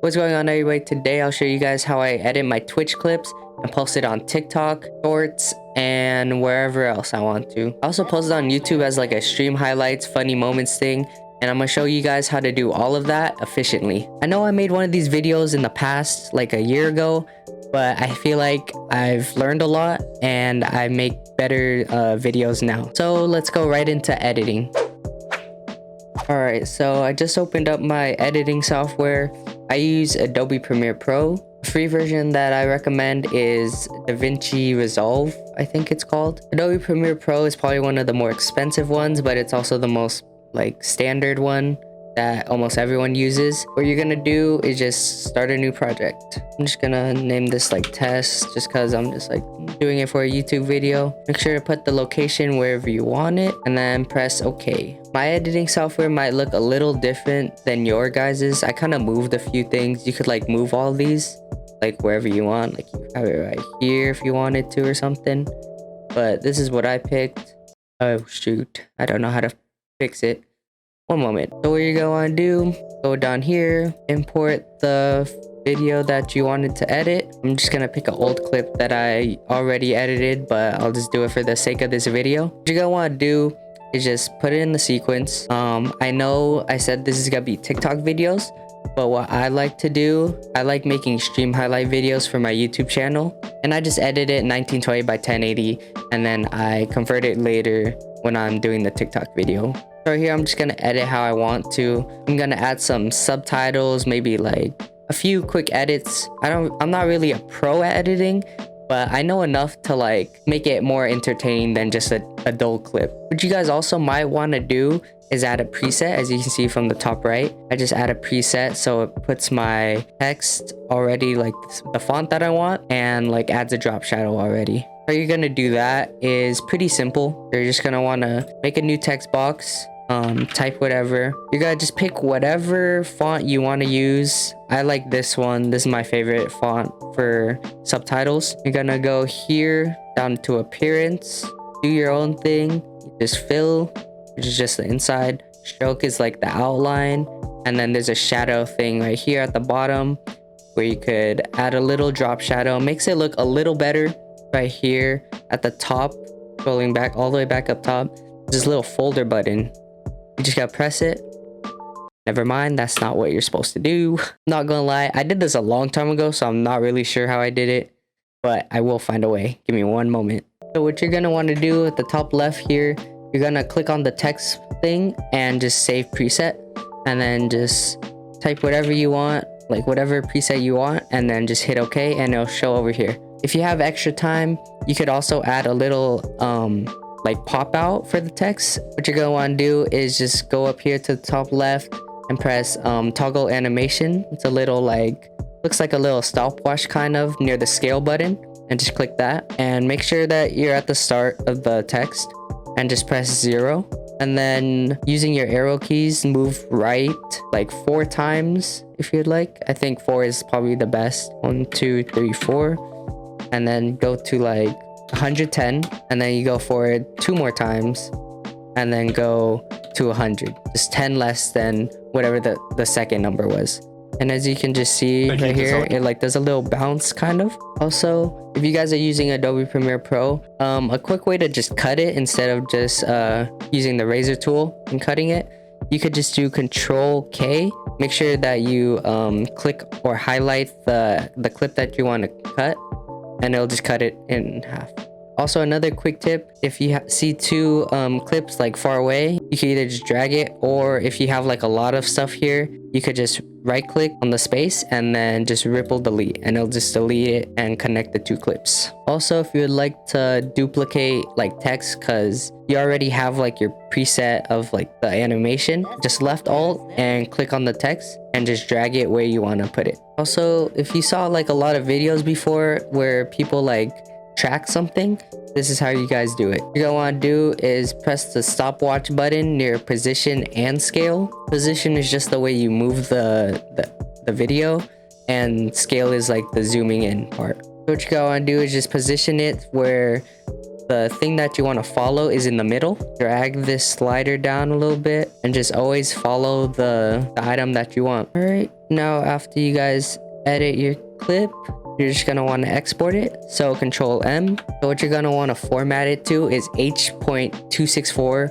What's going on, everybody? Today I'll show you guys how I edit my Twitch clips and post it on TikTok, Shorts, and wherever else I want to. I also post it on YouTube as like a stream highlights, funny moments thing, and I'm gonna show you guys how to do all of that efficiently. I know I made one of these videos in the past, like a year ago, but I feel like I've learned a lot and I make better videos now. So let's go right into editing. Alright, so I just opened up my editing software. I use Adobe Premiere Pro. The free version that I recommend is DaVinci Resolve, I think it's called. Adobe Premiere Pro is probably one of the more expensive ones, but it's also the most like standard one that almost everyone uses. What you're gonna do is just start a new project. I'm just gonna name this like test, just cause I'm just like doing it for a YouTube video. Make sure to put the location wherever you want it and then press OK. My editing software might look a little different than your guys's. I kind of moved a few things. You could like move all these like wherever you want. Like you have it right here if you wanted to or something. But this is what I picked. Oh shoot, I don't know how to fix it. One moment. So what you're gonna want to do, go down here, import the video that you wanted to edit. I'm just gonna pick an old clip that I already edited, but I'll just do it for the sake of this video. What you're gonna want to do is just put it in the sequence. I know I said this is gonna be TikTok videos, but what I like to do, I like making stream highlight videos for my YouTube channel, and I just edit it 1920 by 1080, and then I convert it later when I'm doing the TikTok video. So here I'm just gonna edit how I want to. I'm gonna add some subtitles, maybe like a few quick edits. I'm not really a pro at editing, but I know enough to like make it more entertaining than just a dull clip. What you guys also might want to do is add a preset. As you can see from the top right, I just add a preset so it puts my text already like the font that I want and like adds a drop shadow already. How you're gonna do that is pretty simple. You're just gonna want to make a new text box, type whatever. You're gonna just pick whatever font you want to use. I like this one. This is my favorite font for subtitles. You're gonna go here down to appearance, do your own thing. Just fill, which is just the inside. Stroke is like the outline, and then there's a shadow thing right here at the bottom where you could add a little drop shadow. Makes it look a little better. Right here at the top, scrolling back all the way back up top, there's this little folder button. You just gotta press it. Never mind, that's not what you're supposed to do. Not gonna lie, I did this a long time ago, so I'm not really sure how I did it, but I will find a way. Give me one moment. So what you're gonna want to do at the top left here, you're gonna click on the text thing and just save preset, and then just type whatever you want, like whatever preset you want, and then just hit OK, and it'll show over here. If you have extra time, you could also add a little like pop out for the text. What you're gonna want to do is just go up here to the top left and press toggle animation. It's a little like, looks like a little stopwatch kind of near the scale button, and just click that and make sure that you're at the start of the text and just press 0. And then using your arrow keys, move right like 4 times if you'd like. I think 4 is probably the best. 1, 2, 3, 4. And then go to like 110, and then you go forward 2 more times and then go to 100, just 10 less than whatever the second number was. And as you can just see right here, it like does a little bounce kind of. Also, if you guys are using Adobe Premiere Pro, a quick way to just cut it instead of just using the razor tool and cutting it, you could just do Control K. Make sure that you click or highlight the clip that you want to cut, and it'll just cut it in half. Also, another quick tip, if you see 2 clips like far away, you can either just drag it, or if you have like a lot of stuff here, you could just right click on the space and then just ripple delete, and it'll just delete it and connect the 2 clips. Also, if you would like to duplicate like text because you already have like your preset of like the animation, just left alt and click on the text and just drag it where you want to put it. Also, if you saw like a lot of videos before where people like track something, this is how you guys do it. What you're gonna want to do is press the stopwatch button near position and scale. Position is just the way you move the video, and scale is like the zooming in part. So what you're gonna want to do is just position it where the thing that you want to follow is in the middle. Drag this slider down a little bit and just always follow the item that you want. All right, now after you guys edit your clip, you're just gonna want to export it. So Control M. So what you're gonna want to format it to is H.264.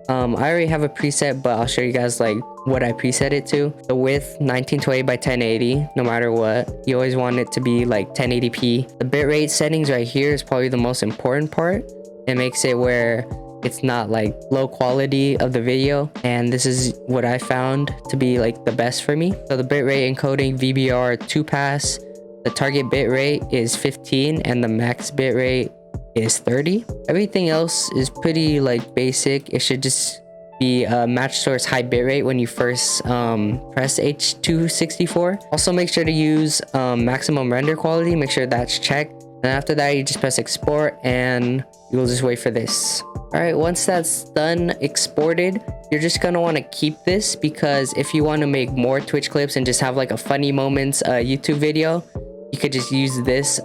I already have a preset, but I'll show you guys like what I preset it to. The width 1920 by 1080, no matter what. You always want it to be like 1080p. The bitrate settings right here is probably the most important part. It makes it where it's not like low quality of the video, and this is what I found to be like the best for me. So the bitrate encoding VBR 2-pass, the target bitrate is 15 and the max bitrate is 30. Everything else is pretty like basic. It should just be matched towards high bitrate when you first press H.264. Also make sure to use maximum render quality, make sure that's checked. And after that, you just press export and you'll just wait for this. All right, once that's done exported, you're just gonna want to keep this, because if you want to make more Twitch clips and just have like a funny moments YouTube video, you could just use this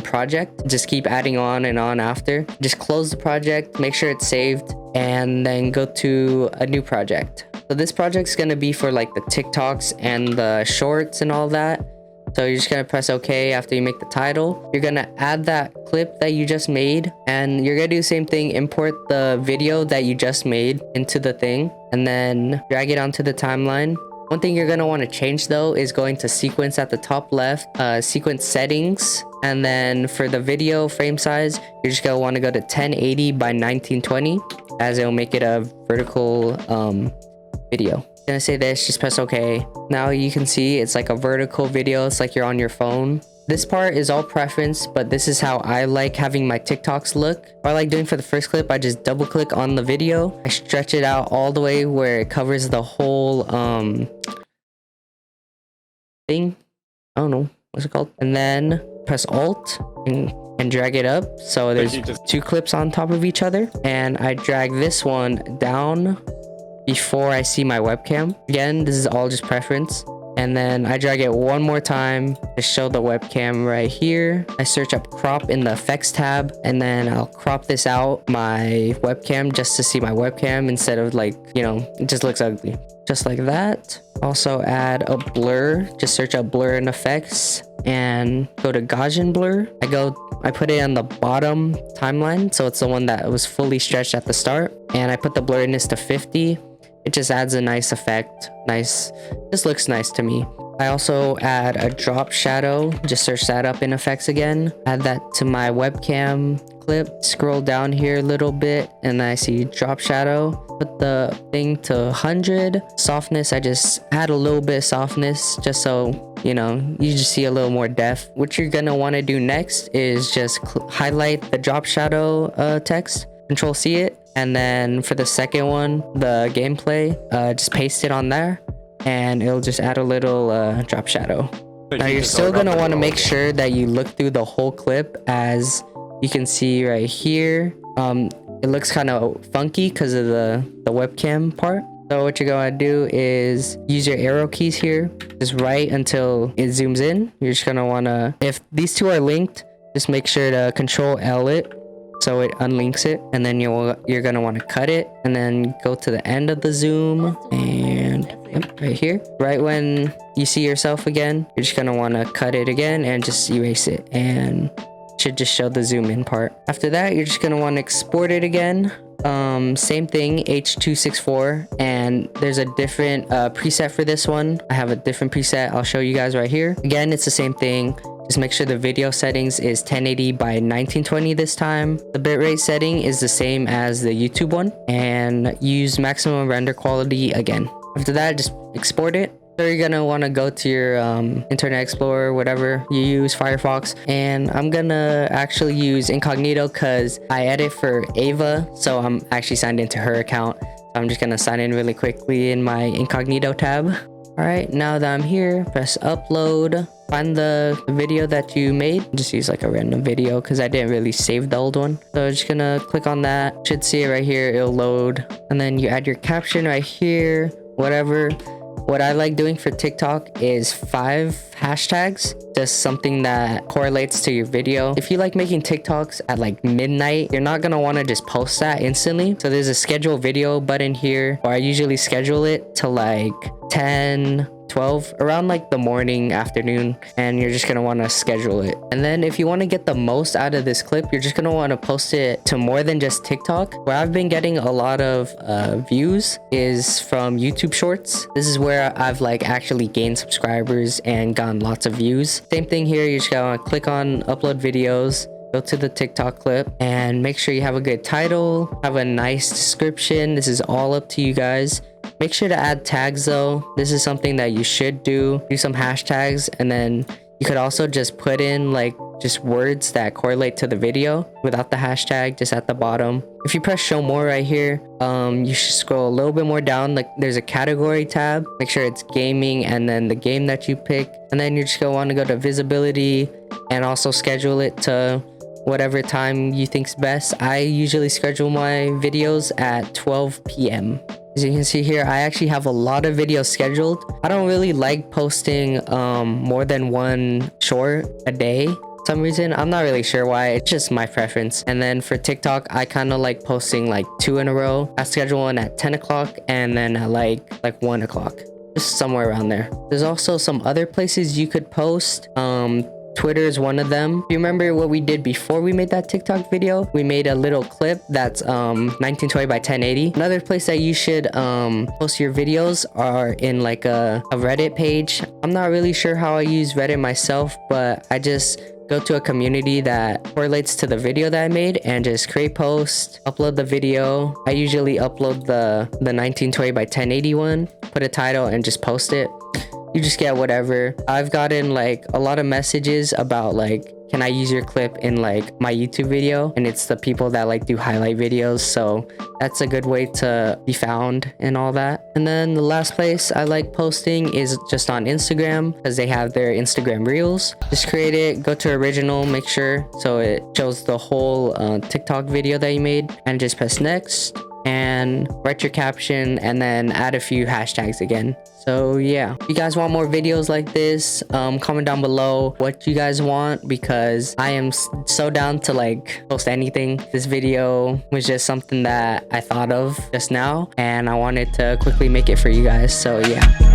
project. Just keep adding on and on after. Just close the project, make sure it's saved, and then go to a new project. So this project's gonna be for like the TikToks and the shorts and all that. So you're just gonna press OK after you make the title. You're gonna add that clip that you just made, and you're gonna do the same thing. Import the video that you just made into the thing, and then drag it onto the timeline. One thing you're gonna want to change though is going to sequence at the top left, sequence settings, and then for the video frame size, you're just gonna want to go to 1080 by 1920, as it'll make it a vertical video. Gonna say this, just press OK. Now you can see it's like a vertical video. It's like you're on your phone. This part is all preference, but this is how I like having my TikToks look. What I like doing for the first clip, I just double click on the video. I stretch it out all the way where it covers the whole thing. I don't know what's it called. And then press Alt and drag it up. So there's two clips on top of each other. And I drag this one down before I see my webcam. Again, this is all just preference. And then I drag it one more time to show the webcam right here. I search up crop in the effects tab, and then I'll crop this out my webcam just to see my webcam instead of like, you know, it just looks ugly. Just like that. Also add a blur. Just search up blur in effects and go to Gaussian blur. I put it on the bottom timeline, so it's the one that was fully stretched at the start, and I put the blurriness to 50. It just adds a nice effect. Just looks nice to me. I also add a drop shadow. Just search that up in effects again. Add that to my webcam clip. Scroll down here a little bit, and I see drop shadow. Put the thing to 100. Softness, I just add a little bit of softness just so, you know, you just see a little more depth. What you're gonna want to do next is just highlight the drop shadow text. Control C it, and then for the second one, the gameplay, just paste it on there, and it'll just add a little drop shadow. Now you're still gonna want to make sure that you look through the whole clip. As you can see right here, it looks kind of funky because of the webcam part. So what you're gonna do is use your arrow keys here, just right until it zooms in. You're just gonna wanna, if these two are linked, just make sure to Control L it so it unlinks it, and then you're gonna want to cut it, and then go to the end of the zoom, and yep, right here, right when you see yourself again, you're just gonna want to cut it again and just erase it, and should just show the zoom in part. After that, you're just gonna want to export it again. Same thing, H.264, and there's a different preset for this one. I have a different preset. I'll show you guys right here. Again, it's the same thing. Just make sure the video settings is 1080 by 1920 this time. The bitrate setting is the same as the YouTube one, and use maximum render quality again. After that, just export it. So you're gonna want to go to your Internet Explorer, whatever you use, Firefox, and I'm gonna actually use incognito because I edit for Ava, so I'm actually signed into her account. So I'm just gonna sign in really quickly in my incognito tab. All right, now that I'm here, press upload. Find the video that you made. Just use like a random video because I didn't really save the old one. So I'm just gonna click on that. Should see it right here. It'll load, and then you add your caption right here, whatever. What I like doing for TikTok is 5 hashtags, just something that correlates to your video. If you like making TikToks at like midnight, you're not gonna want to just post that instantly. So there's a schedule video button here, or I usually schedule it to like 10, 12, around like the morning, afternoon, and you're just gonna want to schedule it. And then if you want to get the most out of this clip, you're just gonna want to post it to more than just TikTok. Where I've been getting a lot of views is from YouTube Shorts. This is where I've like actually gained subscribers and gotten lots of views. Same thing here, you just gotta click on upload videos, go to the TikTok clip, and make sure you have a good title, have a nice description. This is all up to you guys. Make sure to add tags though. This is something that you should do some hashtags, and then you could also just put in like just words that correlate to the video without the hashtag, just at the bottom. If you press show more right here, you should scroll a little bit more down. Like there's a category tab, make sure it's gaming and then the game that you pick, and then you're just gonna want to go to visibility and also schedule it to whatever time you think's best. I usually schedule my videos at 12 p.m. As you can see here, I actually have a lot of videos scheduled. I don't really like posting more than one short a day. For some reason, I'm not really sure why. It's just my preference. And then for TikTok, I kind of like posting like 2 in a row. I schedule one at 10 o'clock and then at like 1 o'clock, just somewhere around there. There's also some other places you could post. Twitter is one of them. If you remember what we did before we made that TikTok video, we made a little clip that's 1920 by 1080. Another place that you should post your videos are in like a Reddit page. I'm not really sure how I use Reddit myself, but I just go to a community that correlates to the video that I made and just create post, upload the video. I usually upload the 1920 by 1080 one, put a title and just post it. You just get whatever. I've gotten like a lot of messages about like, can I use your clip in like my YouTube video? And it's the people that like do highlight videos, so that's a good way to be found and all that. And then the last place I like posting is just on Instagram, because they have their Instagram reels. Just create it, go to original, make sure so it shows the whole TikTok video that you made, and just press next and write your caption and then add a few hashtags again. So yeah, if you guys want more videos like this, comment down below what you guys want, because I am so down to like post anything. This video was just something that I thought of just now and I wanted to quickly make it for you guys. So yeah.